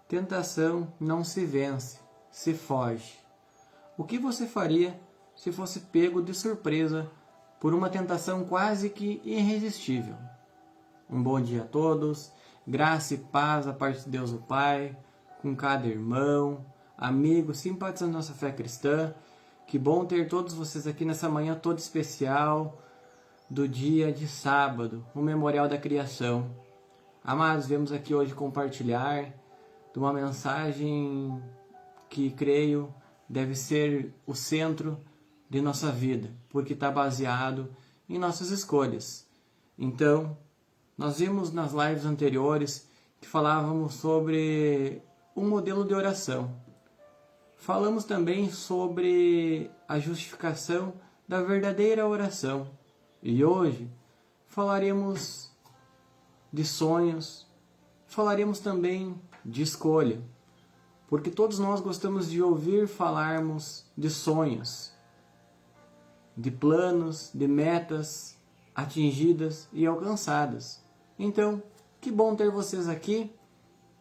Tentação não se vence, se foge. O que você faria se fosse pego de surpresa por uma tentação quase que irresistível? Um bom dia a todos, graça e paz da parte de Deus o Pai, com cada irmão, amigo, simpatizante da nossa fé cristã. Que bom ter todos vocês aqui nessa manhã toda especial do dia de sábado, o Memorial da Criação. Amados, viemos aqui hoje compartilhar de uma mensagem que creio deve ser o centro de nossa vida, porque está baseado em nossas escolhas. Então, nós vimos nas lives anteriores que falávamos sobre um modelo de oração. Falamos também sobre a justificação da verdadeira oração. E hoje falaremos de sonhos, falaremos também de escolha, porque todos nós gostamos de ouvir falarmos de sonhos, de planos, de metas atingidas e alcançadas. Então, que bom ter vocês aqui.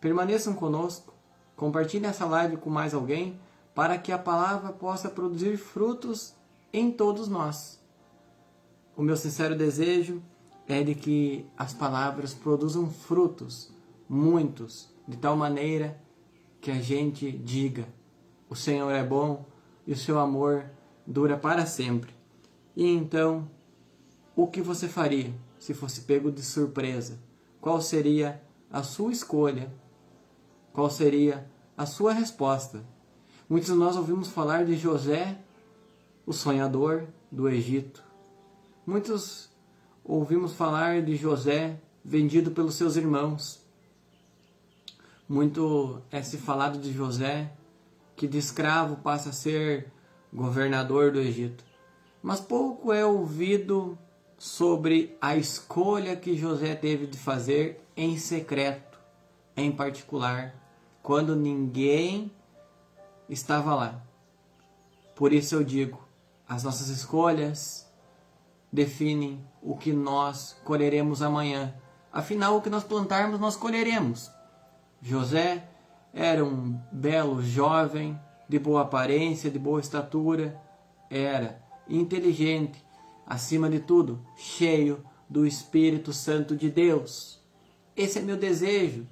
Permaneçam conosco, compartilhem essa live com mais alguém, para que a palavra possa produzir frutos em todos nós. O meu sincero desejo é de que as palavras produzam frutos, muitos, de tal maneira que a gente diga: o Senhor é bom e o seu amor dura para sempre. E então, o que você faria se fosse pego de surpresa? Qual seria a sua escolha? Qual seria a sua resposta? Muitos de nós ouvimos falar de José, o sonhador do Egito. Muitos ouvimos falar de José vendido pelos seus irmãos. Muito é se falado de José, que de escravo passa a ser governador do Egito. Mas pouco é ouvido sobre a escolha que José teve de fazer em secreto, em particular, quando ninguém estava lá. Por isso eu digo, as nossas escolhas definem o que nós colheremos amanhã. Afinal, o que nós plantarmos, nós colheremos. José era um belo jovem, de boa aparência, de boa estatura, era inteligente, acima de tudo, cheio do Espírito Santo de Deus. Esse é meu desejo,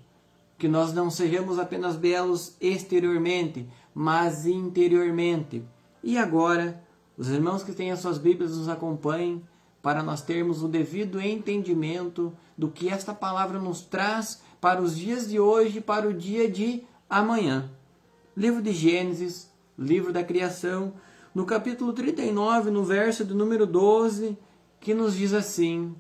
que nós não sejamos apenas belos exteriormente, mas interiormente. E agora, os irmãos que têm as suas Bíblias nos acompanhem, para nós termos o devido entendimento do que esta palavra nos traz para os dias de hoje e para o dia de amanhã. Livro de Gênesis, livro da criação, no capítulo 39, no verso de número 12, que nos diz assim: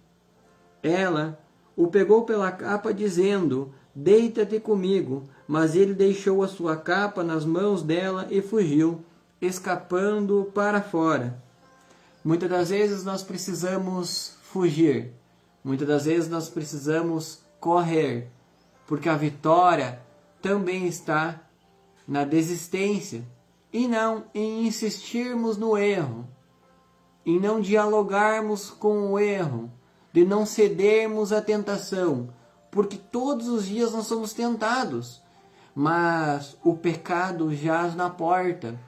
ela o pegou pela capa, dizendo: deita-te comigo. Mas ele deixou a sua capa nas mãos dela e fugiu, escapando para fora. Muitas das vezes nós precisamos fugir. Muitas das vezes nós precisamos correr, porque a vitória também está na desistência e não em insistirmos no erro, em não dialogarmos com o erro, de não cedermos à tentação, porque todos os dias nós somos tentados, mas o pecado jaz na porta.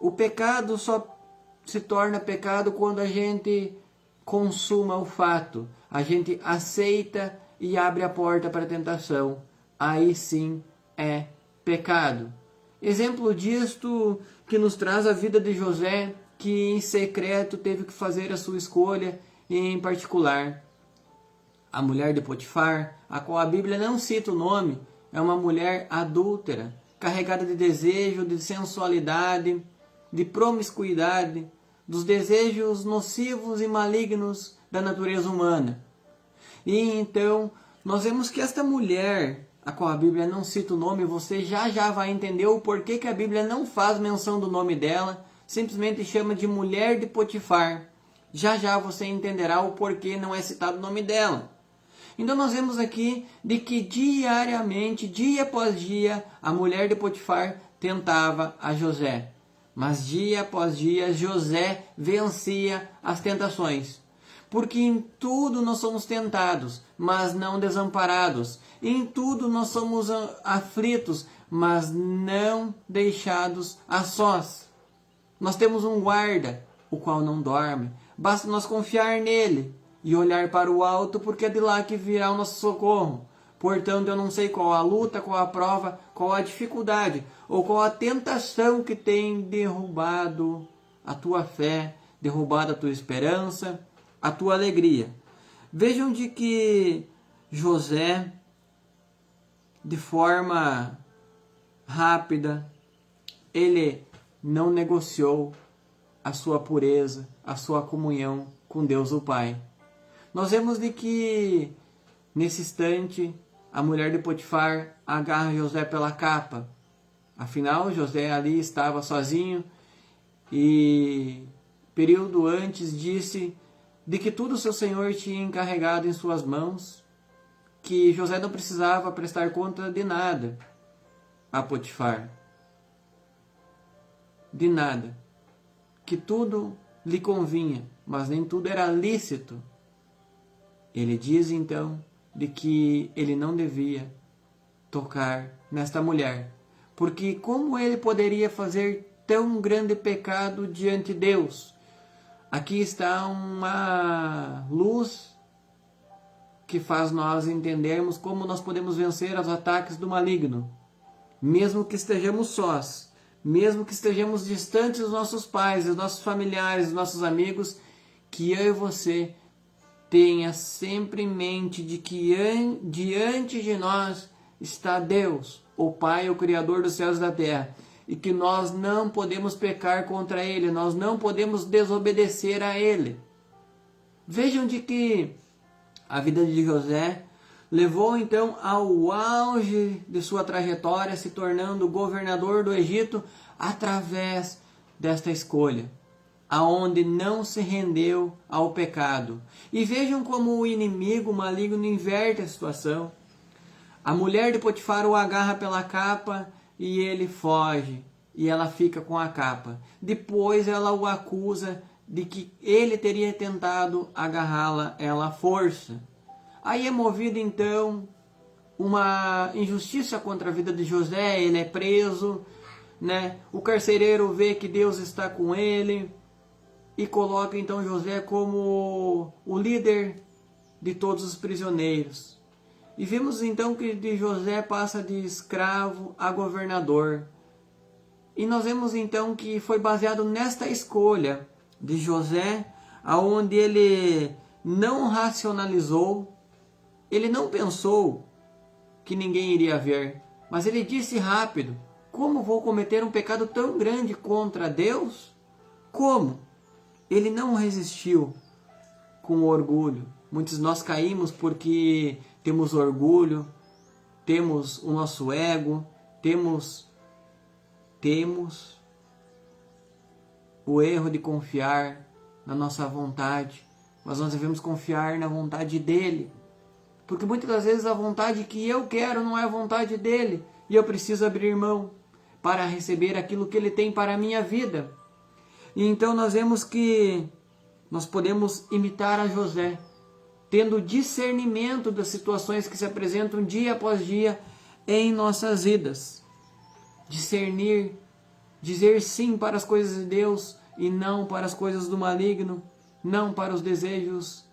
O pecado só se torna pecado quando a gente consuma o fato, a gente aceita e abre a porta para a tentação. Aí sim é pecado. Exemplo disto que nos traz a vida de José, que em secreto teve que fazer a sua escolha, em particular a mulher de Potifar, a qual a Bíblia não cita o nome, é uma mulher adúltera, carregada de desejo, de sensualidade, de promiscuidade, dos desejos nocivos e malignos da natureza humana. E então, nós vemos que esta mulher, a qual a Bíblia não cita o nome, você já vai entender o porquê que a Bíblia não faz menção do nome dela, simplesmente chama de mulher de Potifar. Já você entenderá o porquê não é citado o nome dela. Então nós vemos aqui de que diariamente, dia após dia, a mulher de Potifar tentava a José. Mas dia após dia José vencia as tentações. porque em tudo nós somos tentados, mas não desamparados. Em tudo nós somos aflitos, mas não deixados a sós. Nós temos um guarda, o qual não dorme. Basta nós confiar nele e olhar para o alto, porque é de lá que virá o nosso socorro. Portanto, eu não sei qual a luta, qual a prova, qual a dificuldade, ou qual a tentação que tem derrubado a tua fé, derrubado a tua esperança, a tua alegria. Vejam de que José, de forma rápida, ele não negociou a sua pureza, a sua comunhão com Deus o Pai. Nós vemos de que, nesse instante, a mulher de Potifar agarra José pela capa. Afinal, José ali estava sozinho e, período antes, disse de que tudo o seu senhor tinha encarregado em suas mãos, que José não precisava prestar conta de nada a Potifar. De nada. Que tudo lhe convinha, mas nem tudo era lícito. Ele diz então de que ele não devia tocar nesta mulher, porque como ele poderia fazer tão grande pecado diante de Deus? Aqui está uma luz que faz nós entendermos como nós podemos vencer os ataques do maligno, mesmo que estejamos sós, mesmo que estejamos distantes dos nossos pais, dos nossos familiares, dos nossos amigos, que eu e você tenha sempre em mente de que diante de nós está Deus, o Pai, o Criador dos céus e da terra, e que nós não podemos pecar contra Ele, nós não podemos desobedecer a Ele. Vejam de que a vida de José levou então ao auge de sua trajetória, se tornando governador do Egito através desta escolha, aonde não se rendeu ao pecado. E vejam como o inimigo maligno inverte a situação. A mulher de Potifar o agarra pela capa e ele foge, e ela fica com a capa. Depois ela o acusa de que ele teria tentado agarrá-la à força. Aí é movida então uma injustiça contra a vida de José, ele é preso, né? O carcereiro vê que Deus está com ele e coloca então José como o líder de todos os prisioneiros. E vemos então que de José passa de escravo a governador. E nós vemos então que foi baseado nesta escolha de José, aonde ele não racionalizou, ele não pensou que ninguém iria ver, mas ele disse rápido: como vou cometer um pecado tão grande contra Deus? Como? Ele não resistiu com orgulho. Muitos de nós caímos porque temos orgulho, temos o nosso ego, temos o erro de confiar na nossa vontade, mas nós devemos confiar na vontade dele, porque muitas das vezes a vontade que eu quero não é a vontade dele, e eu preciso abrir mão para receber aquilo que ele tem para a minha vida. E então nós vemos que nós podemos imitar a José, tendo discernimento das situações que se apresentam dia após dia em nossas vidas. Discernir, dizer sim para as coisas de Deus e não para as coisas do maligno, não para os desejos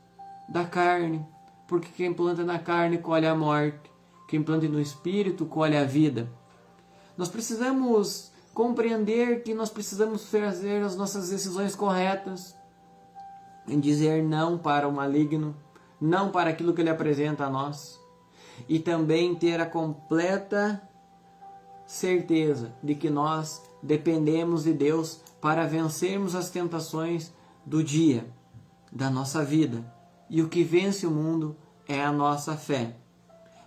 da carne, porque quem planta na carne colhe a morte, quem planta no espírito colhe a vida. Nós precisamos compreender que nós precisamos fazer as nossas decisões corretas, em dizer não para o maligno, não para aquilo que ele apresenta a nós, e também ter a completa certeza de que nós dependemos de Deus para vencermos as tentações do dia, da nossa vida. E o que vence o mundo é a nossa fé.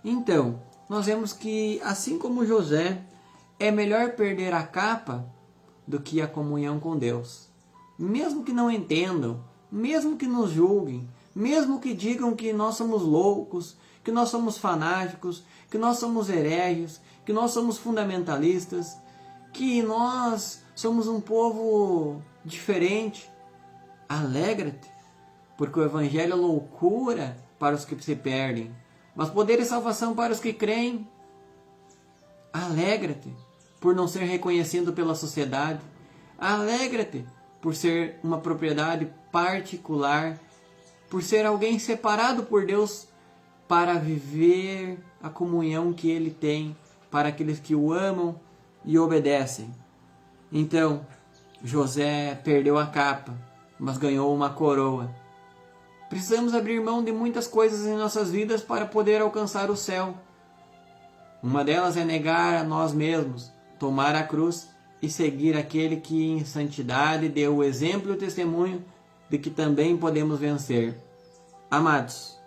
Então, nós vemos que, assim como José, é melhor perder a capa do que a comunhão com Deus. Mesmo que não entendam, mesmo que nos julguem, mesmo que digam que nós somos loucos, que nós somos fanáticos, que nós somos hereges, que nós somos fundamentalistas, que nós somos um povo diferente, alegra-te, porque o Evangelho é loucura para os que se perdem, mas poder e salvação para os que creem. Alegra-te por não ser reconhecido pela sociedade. Alegra-te por ser uma propriedade particular, por ser alguém separado por Deus para viver a comunhão que Ele tem para aqueles que o amam e obedecem. Então, José perdeu a capa, mas ganhou uma coroa. Precisamos abrir mão de muitas coisas em nossas vidas para poder alcançar o céu. Uma delas é negar a nós mesmos, tomar a cruz e seguir aquele que em santidade deu o exemplo e o testemunho de que também podemos vencer. Amados,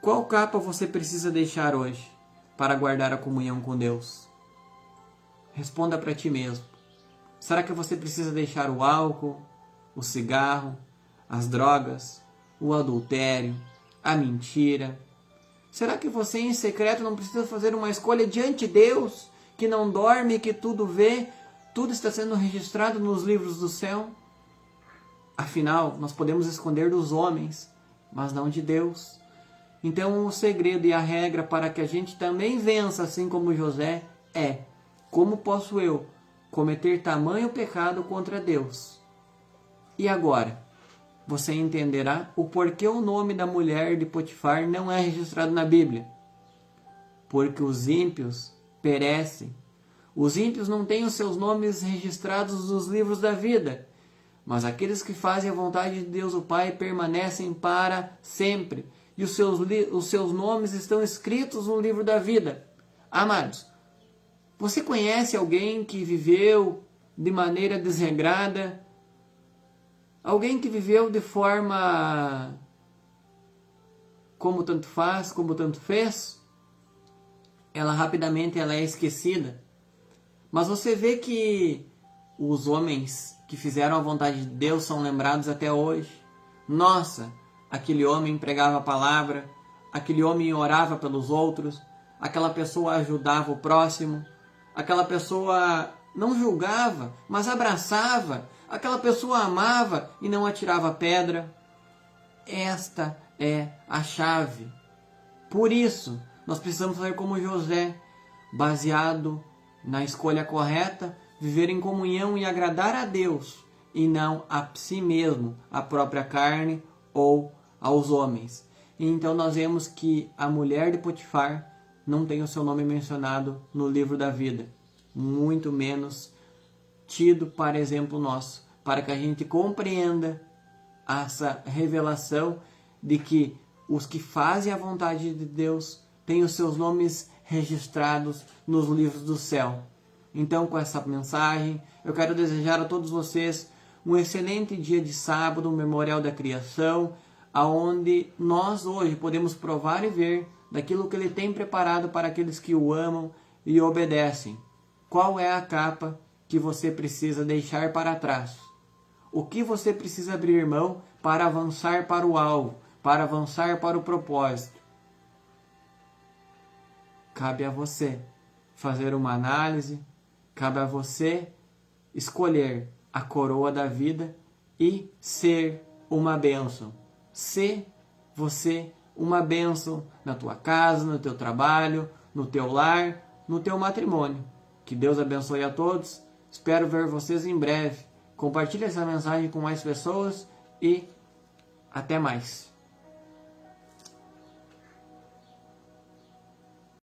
qual capa você precisa deixar hoje para guardar a comunhão com Deus? Responda para ti mesmo. Será que você precisa deixar o álcool, o cigarro, as drogas, o adultério, a mentira? Será que você em secreto não precisa fazer uma escolha diante de Deus, que não dorme, que tudo vê, tudo está sendo registrado nos livros do céu? Afinal, nós podemos esconder dos homens, mas não de Deus. Então o segredo e a regra para que a gente também vença, assim como José, é: como posso eu cometer tamanho pecado contra Deus? E agora, você entenderá o porquê o nome da mulher de Potifar não é registrado na Bíblia. Porque os ímpios perecem. Os ímpios não têm os seus nomes registrados nos livros da vida, mas aqueles que fazem a vontade de Deus o Pai permanecem para sempre, e os seus nomes estão escritos no livro da vida. Amados, você conhece alguém que viveu de maneira desregrada? Alguém que viveu de forma como tanto faz, como tanto fez? Rapidamente ela é esquecida. Mas você vê que os homens que fizeram a vontade de Deus são lembrados até hoje. Nossa, aquele homem pregava a palavra, aquele homem orava pelos outros, aquela pessoa ajudava o próximo, aquela pessoa não julgava, mas abraçava, aquela pessoa amava e não atirava pedra. Esta é a chave. Por isso, nós precisamos fazer como José, baseado na escolha correta, viver em comunhão e agradar a Deus, e não a si mesmo, a própria carne ou aos homens. E então nós vemos que a mulher de Potifar não tem o seu nome mencionado no livro da vida, muito menos tido para exemplo nosso, para que a gente compreenda essa revelação de que os que fazem a vontade de Deus têm os seus nomes registrados nos livros do céu. Então, com essa mensagem, eu quero desejar a todos vocês um excelente dia de sábado, um memorial da criação, aonde nós hoje podemos provar e ver daquilo que Ele tem preparado para aqueles que o amam e obedecem. Qual é a capa que você precisa deixar para trás? O que você precisa abrir mão para avançar para o alvo, para avançar para o propósito? Cabe a você fazer uma análise, cabe a você escolher a coroa da vida e ser uma bênção. Ser você uma bênção na tua casa, no teu trabalho, no teu lar, no teu matrimônio. Que Deus abençoe a todos. Espero ver vocês em breve. Compartilhe essa mensagem com mais pessoas e até mais.